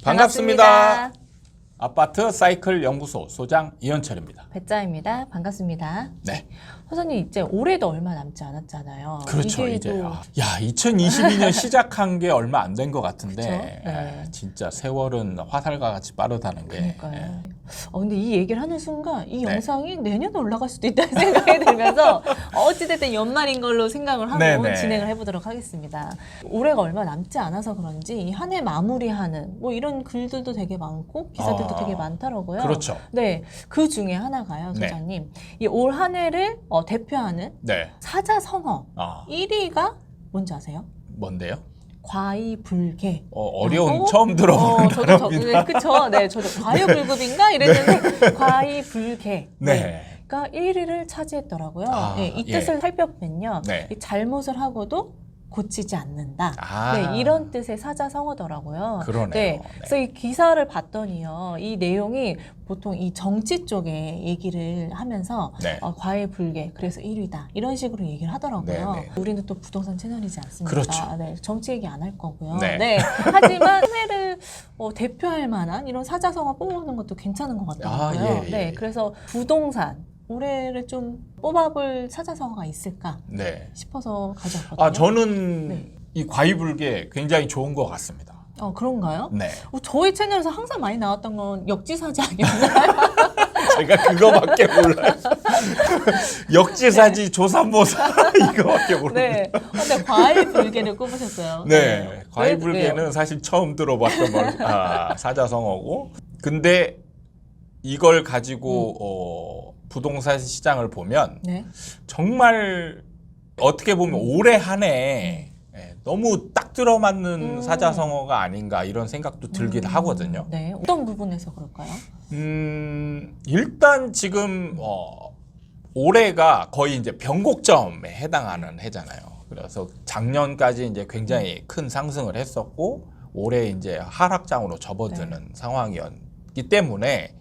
반갑습니다. 아파트 사이클 연구소 소장 이현철입니다. 배짜입니다. 반갑습니다. 네. 소장님 이제 올해도 얼마 남지 않았잖아요. 그렇죠. 이게 이제 또 야 2022년 시작한 게 얼마 안 된 것 같은데 그쵸? 네. 진짜 세월은 화살과 같이 빠르다는 게. 그러니까요. 근데 이 얘기를 하는 순간 이 네. 영상이 내년에 올라갈 수도 있다는 생각이 들면서 어찌됐든 연말인 걸로 생각을 하고 네네. 진행을 해보도록 하겠습니다. 올해가 얼마 남지 않아서 그런지 이 한 해 마무리하는 뭐 이런 글들도 되게 많고 기사들도 되게 많더라고요. 그렇죠. 네, 그 중에 하나가요, 네. 소장님. 이 올 한 해를 대표하는 네. 사자성어 아, 1위가 뭔지 아세요? 뭔데요? 과이불개. 어려운 처음 들어보는 단어입니다. 그쵸. 네, 저도 과유불급인가 이랬는데 과이불개. 네. 가 1위를 차지했더라고요. 아, 네, 이 뜻을 예. 살펴보면요. 네. 이 잘못을 하고도 고치지 않는다. 아. 네, 이런 뜻의 사자성어더라고요. 그러네요. 네, 네. 그래서 이 기사를 봤더니요. 이 내용이 보통 이 정치 쪽에 얘기를 하면서 네. 과외불개, 그래서 1위다. 이런 식으로 얘기를 하더라고요. 네, 네. 우리는 또 부동산 채널이지 않습니까? 그렇죠. 네, 정치 얘기 안 할 거고요. 네. 네. 하지만 한 해를 대표할 만한 이런 사자성어 뽑아보는 것도 괜찮은 것 같더라고요. 아, 예, 예. 네, 그래서 부동산 올해를 좀 뽑아볼 사자성어가 있을까 네. 싶어서 가져왔거든요. 아 저는 네. 이 과이불개 굉장히 좋은 것 같습니다. 그런가요? 네. 저희 채널에서 항상 많이 나왔던 건 역지사지 아니었나요? 제가 그거밖에 몰라요. 역지사지 조삼모사 이거밖에 몰라요. 네. 근데 과일불개를 꼽으셨어요. 네, 과일불개는 왜요? 사실 처음 들어봤던 사자성어고, 근데 이걸 가지고 부동산 시장을 보면 네. 정말 어떻게 보면 올해 한 해 너무 딱 들어맞는 사자성어가 아닌가 이런 생각도 들긴 하거든요. 네. 어떤 부분에서 그럴까요? 일단 지금 올해가 거의 이제 변곡점에 해당하는 해잖아요. 그래서 작년까지 이제 굉장히 큰 상승을 했었고 올해 이제 하락장으로 접어드는 상황이었기 때문에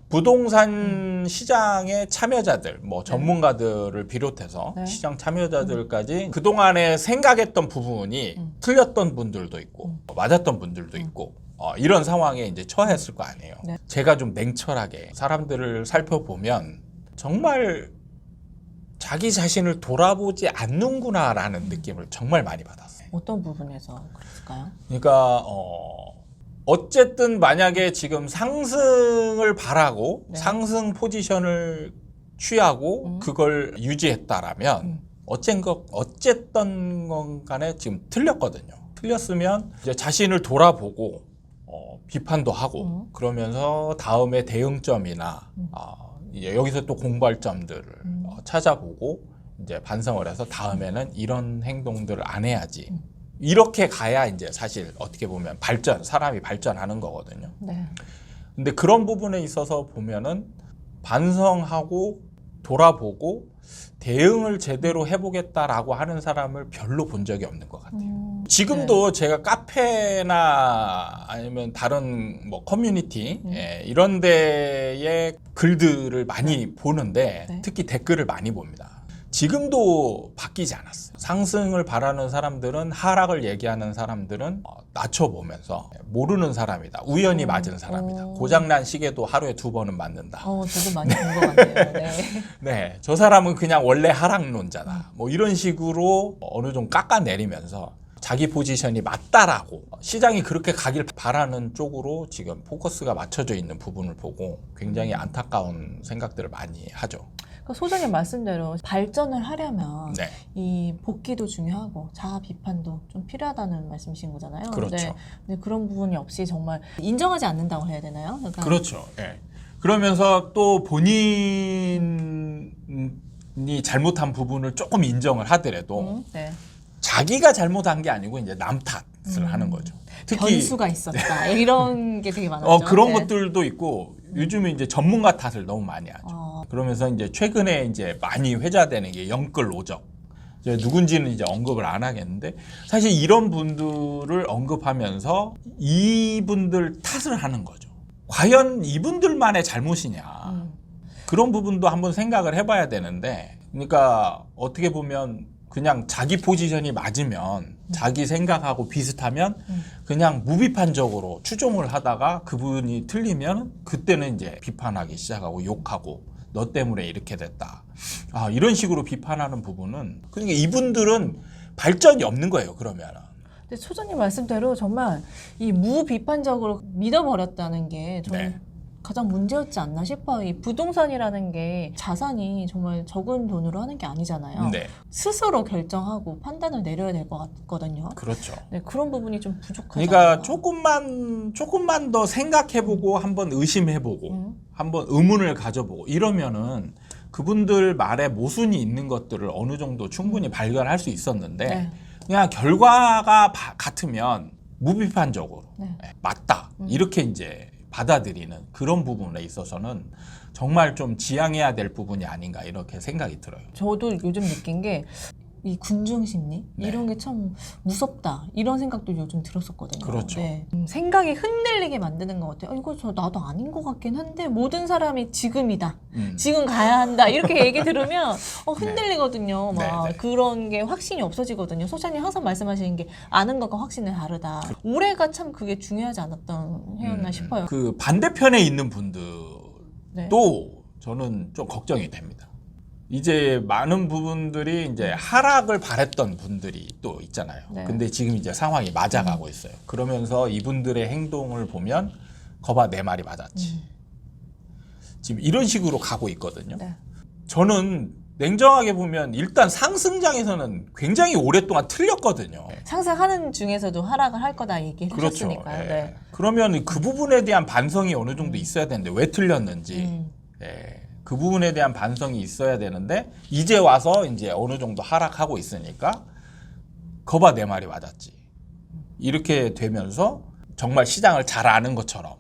부동산 시장의 참여자들, 뭐 전문가들을 비롯해서 네. 시장 참여자들까지 그동안에 생각했던 부분이 틀렸던 분들도 있고 맞았던 분들도 있고 이런 상황에 이제 처했을 거 아니에요. 네. 제가 좀 냉철하게 사람들을 살펴보면 정말 자기 자신을 돌아보지 않는구나라는 느낌을 정말 많이 받았어요. 어떤 부분에서 그랬을까요? 그러니까 어쨌든 만약에 지금 상승을 바라고 네. 상승 포지션을 취하고 그걸 유지했다라면 어쨌든 건 간에 지금 틀렸거든요. 틀렸으면 이제 자신을 돌아보고 비판도 하고 그러면서 다음에 대응점이나 이제 여기서 또 공발점들을 찾아보고 이제 반성을 해서 다음에는 이런 행동들을 안 해야지. 이렇게 가야 이제 사실 어떻게 보면 사람이 발전하는 거거든요. 네. 근데 그런 부분에 있어서 보면은 반성하고 돌아보고 대응을 제대로 해보겠다라고 하는 사람을 별로 본 적이 없는 것 같아요. 지금도 제가 카페나 아니면 다른 뭐 커뮤니티 이런 데에 글들을 많이 보는데 네. 특히 댓글을 많이 봅니다. 지금도 바뀌지 않았어요. 상승을 바라는 사람들은 하락을 얘기하는 사람들은 낮춰보면서 모르는 사람이다. 우연히 맞은 사람이다. 고장난 시계도 하루에 2번은 맞는다. 저도 많이 본 것 같네요. 네. 네, 저 사람은 그냥 원래 하락론자다. 뭐 이런 식으로 어느 정도 깎아내리면서 자기 포지션이 맞다라고 시장이 그렇게 가길 바라는 쪽으로 지금 포커스가 맞춰져 있는 부분을 보고 굉장히 안타까운 생각들을 많이 하죠. 소장님 말씀대로 발전을 하려면 네. 이 복귀도 중요하고 자아 비판도 좀 필요하다는 말씀이신 거잖아요. 그렇죠. 네. 근데 그런 부분이 없이 정말 인정하지 않는다고 해야 되나요? 그러니까 그렇죠. 예. 그러면서 또 본인이 잘못한 부분을 조금 인정을 하더라도 네. 자기가 잘못한 게 아니고 이제 남 탓을 하는 거죠. 특히 변수가 있었다. 이런 게 되게 많았죠. 그런 네. 것들도 있고 요즘에 이제 전문가 탓을 너무 많이 하죠. 그러면서 이제 최근에 이제 많이 회자되는 게 영끌 오적. 이제 누군지는 이제 언급을 안 하겠는데 사실 이런 분들을 언급하면서 이분들 탓을 하는 거죠. 과연 이분들만의 잘못이냐. 그런 부분도 한번 생각을 해봐야 되는데 그러니까 어떻게 보면 그냥 자기 포지션이 맞으면 자기 생각하고 비슷하면 그냥 무비판적으로 추종을 하다가 그분이 틀리면 그때는 이제 비판하기 시작하고 욕하고 너 때문에 이렇게 됐다. 이런 식으로 비판하는 부분은 그러니까 이분들은 발전이 없는 거예요. 그러면은. 근데 소장님 말씀대로 정말 이 무비판적으로 믿어버렸다는 게 저는 네. 가장 문제였지 않나 싶어요. 이 부동산이라는 게 자산이 정말 적은 돈으로 하는 게 아니잖아요. 네. 스스로 결정하고 판단을 내려야 될 것 같거든요. 그렇죠. 네, 그런 부분이 좀 부족하다. 그러니까 조금만 더 생각해보고 한번 의심해보고 한번 의문을 가져보고 이러면은 그분들 말에 모순이 있는 것들을 어느 정도 충분히 발견할 수 있었는데 네. 그냥 결과가 같으면 무비판적으로 네. 맞다 이렇게 이제 받아들이는 그런 부분에 있어서는 정말 좀 지양해야 될 부분이 아닌가 이렇게 생각이 들어요. 저도 요즘 느낀 게 이 군중심리 네. 이런 게 참 무섭다 이런 생각도 요즘 들었었거든요. 그렇죠. 네. 생각이 흔들리게 만드는 것 같아요. 이거 저 나도 아닌 것 같긴 한데 모든 사람이 지금이다. 지금 가야 한다. 이렇게 얘기 들으면 흔들리거든요. 막 네, 네. 그런 게 확신이 없어지거든요. 소장님 항상 말씀하시는 게 아는 것과 확신은 다르다. 올해가 참 그게 중요하지 않았던 해였나 싶어요. 그 반대편에 있는 분들도 네. 저는 좀 걱정이 됩니다. 이제 많은 부분들이 이제 하락을 바랬던 분들이 또 있잖아요. 네. 근데 지금 이제 상황이 맞아가고 있어요. 그러면서 이분들의 행동을 보면 거봐 내 말이 맞았지. 지금 이런 식으로 가고 있거든요. 네. 저는 냉정하게 보면 일단 상승장에서는 굉장히 오랫동안 틀렸거든요. 상승하는 중에서도 하락을 할 거다 얘기해 그렇죠. 주셨으니까요. 예. 네. 그러면 그 부분에 대한 반성이 어느 정도 있어야 되는데 왜 틀렸는지 예. 그 부분에 대한 반성이 있어야 되는데 이제 와서 이제 어느 정도 하락하고 있으니까 거봐 내 말이 맞았지. 이렇게 되면서 정말 시장을 잘 아는 것처럼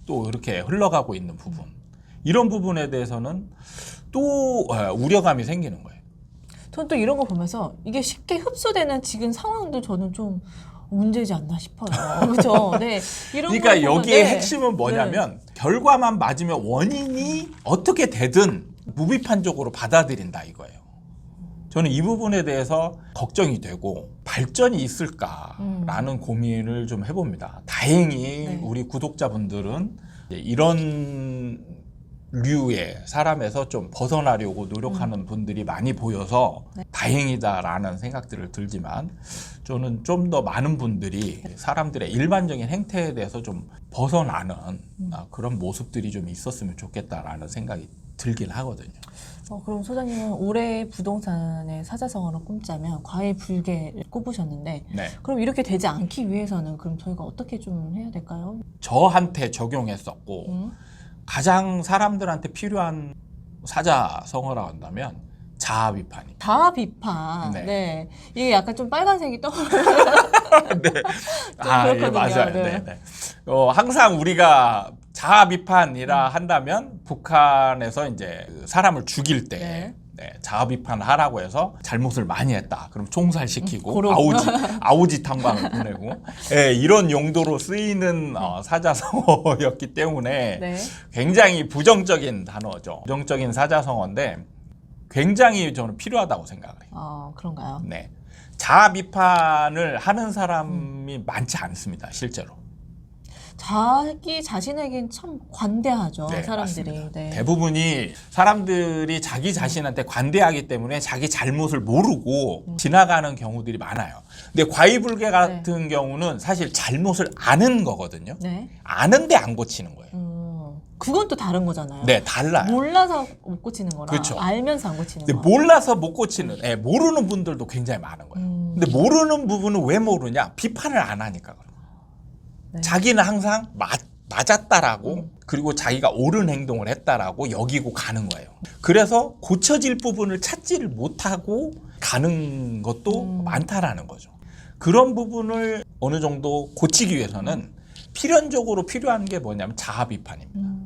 또 이렇게 흘러가고 있는 부분 이런 부분에 대해서는 또 우려감이 생기는 거예요. 저는 또 이런 거 보면서 이게 쉽게 흡수되는 지금 상황도 저는 좀 문제지 않나 싶어요. 그렇죠. 네. 이런 그러니까 걸 보면, 여기에 네. 핵심은 뭐냐면 결과만 맞으면 원인이 어떻게 되든 무비판적으로 받아들인다 이거예요. 저는 이 부분에 대해서 걱정이 되고 발전이 있을까라는 고민을 좀 해봅니다. 다행히 네. 우리 구독자분들은 이런 류의 사람에서 좀 벗어나려고 노력하는 분들이 많이 보여서 다행이다라는 생각들을 들지만 저는 좀 더 많은 분들이 사람들의 일반적인 행태에 대해서 좀 벗어나는 그런 모습들이 좀 있었으면 좋겠다라는 생각이 들긴 하거든요. 그럼 소장님은 올해 부동산의 사자성어를 꼽자면 과일불개를 꼽으셨는데 네. 그럼 이렇게 되지 않기 위해서는 그럼 저희가 어떻게 좀 해야 될까요? 저한테 적용했었고 가장 사람들한테 필요한 사자성어라고 한다면 자아비판입니다. 자아비판. 네. 네. 이게 약간 좀 빨간색이 떠오르는. 네. 예, 그렇거든요. 맞아요. 네. 네. 네. 항상 우리가 자아비판이라 한다면 북한에서 이제 사람을 죽일 때 자아비판을 하라고 해서 잘못을 많이 했다. 그럼 총살시키고 고로. 아우지 탄광을 보내고 이런 용도로 쓰이는 사자성어였기 때문에 네. 굉장히 부정적인 단어죠. 부정적인 사자성어인데 굉장히 저는 필요하다고 생각을 해요. 그런가요? 네. 자아비판을 하는 사람이 많지 않습니다. 실제로. 자기 자신에겐 참 관대하죠. 네, 사람들이. 맞습니다. 네. 대부분이 사람들이 자기 자신한테 관대하기 때문에 자기 잘못을 모르고 지나가는 경우들이 많아요. 근데 과이불개 같은 경우는 사실 잘못을 아는 거거든요. 네. 아는데 안 고치는 거예요. 그건 또 다른 거잖아요. 네, 달라요. 몰라서 못 고치는 거랑 그렇죠. 알면서 안 고치는 근데 거. 몰라서 못 고치는, 모르는 분들도 굉장히 많은 거예요. 근데 모르는 부분은 왜 모르냐? 비판을 안 하니까 그런 거예요. 네. 자기는 항상 맞았다라고 그리고 자기가 옳은 행동을 했다라고 여기고 가는 거예요. 그래서 고쳐질 부분을 찾지를 못하고 가는 것도 많다라는 거죠. 그런 부분을 어느 정도 고치기 위해서는 필연적으로 필요한 게 뭐냐면 자아비판입니다.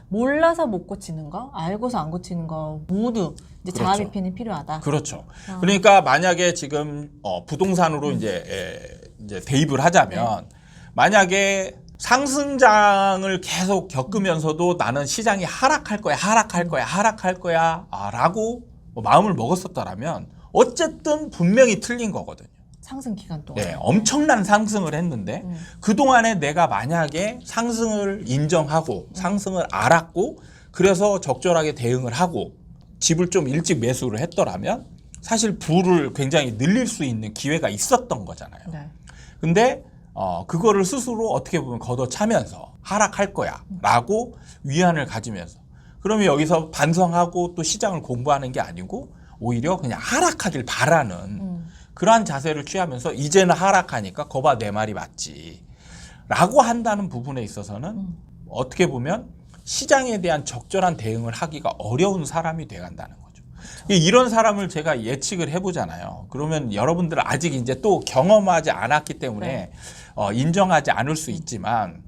몰라서 못 고치는 거, 알고서 안 고치는 거 모두 이제 그렇죠. 자아비판이 필요하다. 그렇죠. 그러니까 만약에 지금 부동산으로 이제 대입을 하자면 만약에 상승장을 계속 겪으면서도 나는 시장이 하락할 거야 라고 마음을 먹었었다라면 어쨌든 분명히 틀린 거거든요. 상승 기간 동안. 네, 엄청난 상승을 했는데 그동안에 내가 만약에 상승을 인정하고 상승을 알았고 그래서 적절하게 대응을 하고 집을 좀 일찍 매수를 했더라면 사실 부를 굉장히 늘릴 수 있는 기회가 있었던 거잖아요. 네. 근데 그거를 스스로 어떻게 보면 걷어차면서 하락할 거야 라고 위안을 가지면서 그러면 여기서 반성하고 또 시장을 공부하는 게 아니고 오히려 그냥 하락하길 바라는 그러한 자세를 취하면서 이제는 하락하니까 거봐 내 말이 맞지 라고 한다는 부분에 있어서는 어떻게 보면 시장에 대한 적절한 대응을 하기가 어려운 사람이 돼간다는 거죠. 이런 사람을 제가 예측을 해보잖아요. 그러면 여러분들은 아직 이제 또 경험하지 않았기 때문에 인정하지 않을 수 있지만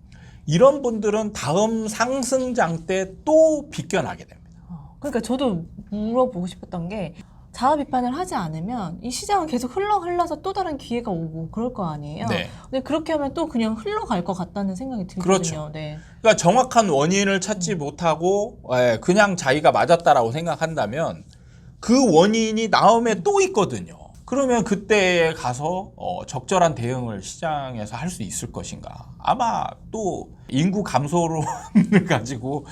이런 분들은 다음 상승장 때 또 비껴나게 됩니다. 그러니까 저도 물어보고 싶었던 게 자아 비판을 하지 않으면 이 시장은 계속 흘러서 또 다른 기회가 오고 그럴 거 아니에요. 네. 근데 그렇게 하면 또 그냥 흘러갈 것 같다는 생각이 들거든요. 그렇죠. 네. 그러니까 정확한 원인을 찾지 못하고 그냥 자기가 맞았다라고 생각한다면 그 원인이 다음에 또 있거든요. 그러면 그때에 가서 적절한 대응을 시장에서 할 수 있을 것인가? 아마 또 인구 감소를 가지고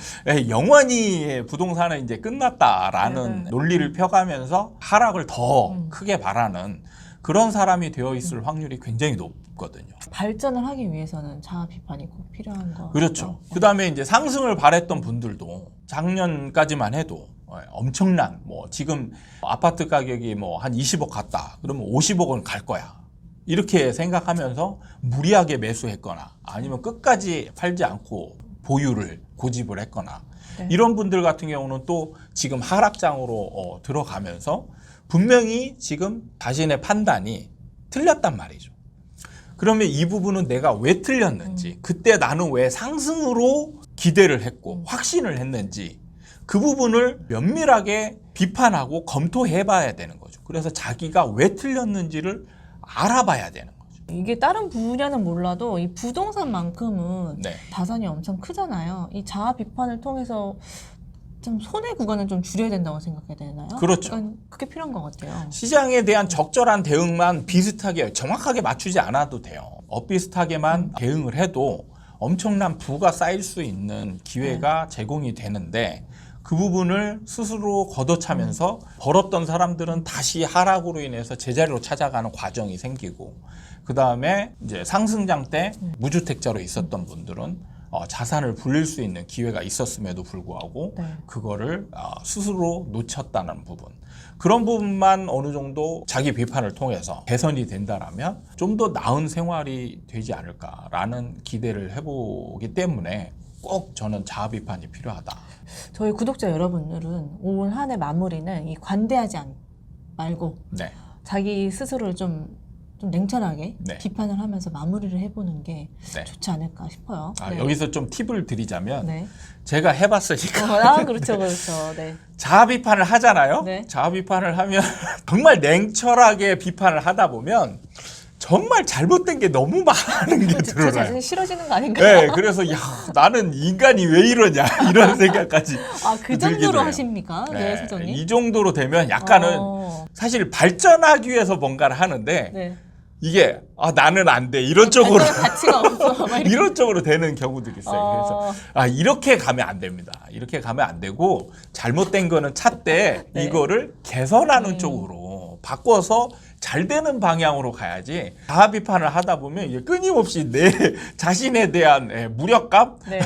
영원히 부동산은 이제 끝났다라는 논리를 펴가면서 하락을 더 크게 바라는 그런 사람이 되어 있을 확률이 굉장히 높거든요. 발전을 하기 위해서는 자아 비판이 꼭 필요한 거. 그렇죠. 그다음에 이제 상승을 바랬던 분들도 작년까지만 해도 엄청난 지금 아파트 가격이 한 20억 갔다. 그러면 50억은 갈 거야. 이렇게 생각하면서 무리하게 매수했거나 아니면 끝까지 팔지 않고 보유를 고집을 했거나 네. 이런 분들 같은 경우는 또 지금 하락장으로 들어가면서 분명히 지금 자신의 판단이 틀렸단 말이죠. 그러면 이 부분은 내가 왜 틀렸는지 그때 나는 왜 상승으로 기대를 했고 확신을 했는지 그 부분을 면밀하게 비판하고 검토해 봐야 되는 거죠. 그래서 자기가 왜 틀렸는지를 알아봐야 되는 거죠. 이게 다른 분야는 몰라도 이 부동산만큼은 네. 자산이 엄청 크잖아요. 이 자아 비판을 통해서 좀 손해 구간을 좀 줄여야 된다고 생각해야 되나요? 그렇죠. 약간 그게 필요한 것 같아요. 시장에 대한 적절한 대응만 비슷하게 정확하게 맞추지 않아도 돼요. 엇비슷하게만 대응을 해도 엄청난 부가 쌓일 수 있는 기회가 제공이 되는데 그 부분을 스스로 걷어차면서 벌었던 사람들은 다시 하락으로 인해서 제자리로 찾아가는 과정이 생기고 그 다음에 이제 상승장 때 무주택자로 있었던 분들은 자산을 불릴 수 있는 기회가 있었음에도 불구하고 네. 그거를 스스로 놓쳤다는 부분 그런 부분만 어느 정도 자기 비판을 통해서 개선이 된다라면 좀 더 나은 생활이 되지 않을까라는 기대를 해보기 때문에 꼭 저는 자아 비판이 필요하다. 저희 구독자 여러분들은 올 한 해 마무리는 이 관대하지 말고 네. 자기 스스로를 좀 냉철하게 네. 비판을 하면서 마무리를 해보는 게 네. 좋지 않을까 싶어요. 네. 여기서 좀 팁을 드리자면 네. 제가 해봤으니까 그렇죠, 그렇죠. 네. 자아 비판을 하잖아요. 네. 자아 비판을 하면 정말 냉철하게 비판을 하다 보면 정말 잘못된 게 너무 많은 게 제 드러나요. 자신이 싫어지는 거 아닌가요? 네, 그래서 나는 인간이 왜 이러냐 이런 생각까지 그 들기도 정도로 해요. 하십니까? 네, 소장님. 이 정도로 되면 약간은 사실 발전하기 위해서 뭔가를 하는데 네. 이게 나는 안 돼 이런 쪽으로 발전의 가치가 없어. 막 이렇게. 이런 쪽으로 되는 경우들이 있어요. 그래서 이렇게 가면 안 됩니다. 이렇게 가면 안 되고 잘못된 거는 찾되 네. 이거를 개선하는 쪽으로 바꿔서 잘 되는 방향으로 가야지 자아 비판을 하다 보면 이게 끊임없이 내 자신에 대한 무력감, 네.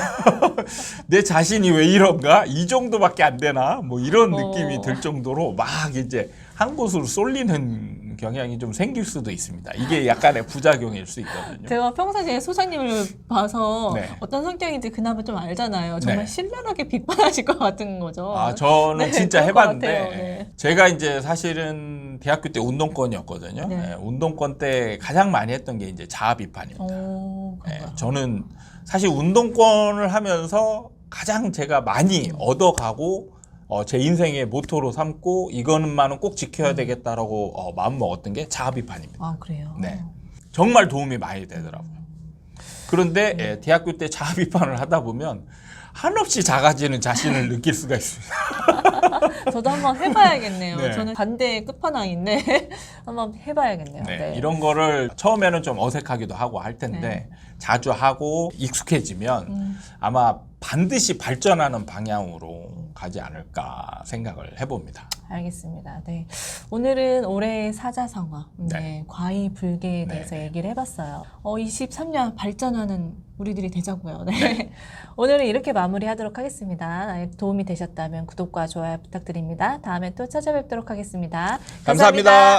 내 자신이 왜 이런가 이 정도밖에 안 되나 뭐 이런 느낌이 들 정도로 막 이제 한 곳으로 쏠리는 경향이 좀 생길 수도 있습니다. 이게 약간의 부작용일 수 있거든요. 제가 평상시에 소장님을 봐서 네. 어떤 성격인지 그나마 좀 알잖아요. 정말 네. 신랄하게 비판하실 것 같은 거죠. 저는 네, 진짜 그럴 것 해봤는데 같아요. 네. 제가 이제 사실은 대학교 때 운동권이었거든요. 네. 네, 운동권 때 가장 많이 했던 게 이제 자아 비판입니다. 그런가요? 저는 사실 운동권을 하면서 가장 제가 많이 얻어가고 제 인생의 모토로 삼고 이거는만은 꼭 지켜야 되겠다라고 마음 먹었던 게 자아 비판입니다. 그래요? 네, 정말 도움이 많이 되더라고요. 그런데 대학교 때 자아 비판을 하다 보면 한없이 작아지는 자신을 느낄 수가 있습니다. 저도 한번 해봐야겠네요. 네. 저는 반대의 끝판왕인데 한번 해봐야겠네요. 네, 네. 이런 거를 처음에는 좀 어색하기도 하고 할 텐데 네. 자주 하고 익숙해지면 아마 반드시 발전하는 방향으로 가지 않을까 생각을 해봅니다. 알겠습니다. 네. 오늘은 올해의 사자성어, 네. 과의불개에 대해서 네. 얘기를 해봤어요. 23년 발전하는 우리들이 되자고요. 네. 오늘은 이렇게 마무리하도록 하겠습니다. 도움이 되셨다면 구독과 좋아요 부탁드립니다. 다음에 또 찾아뵙도록 하겠습니다. 감사합니다.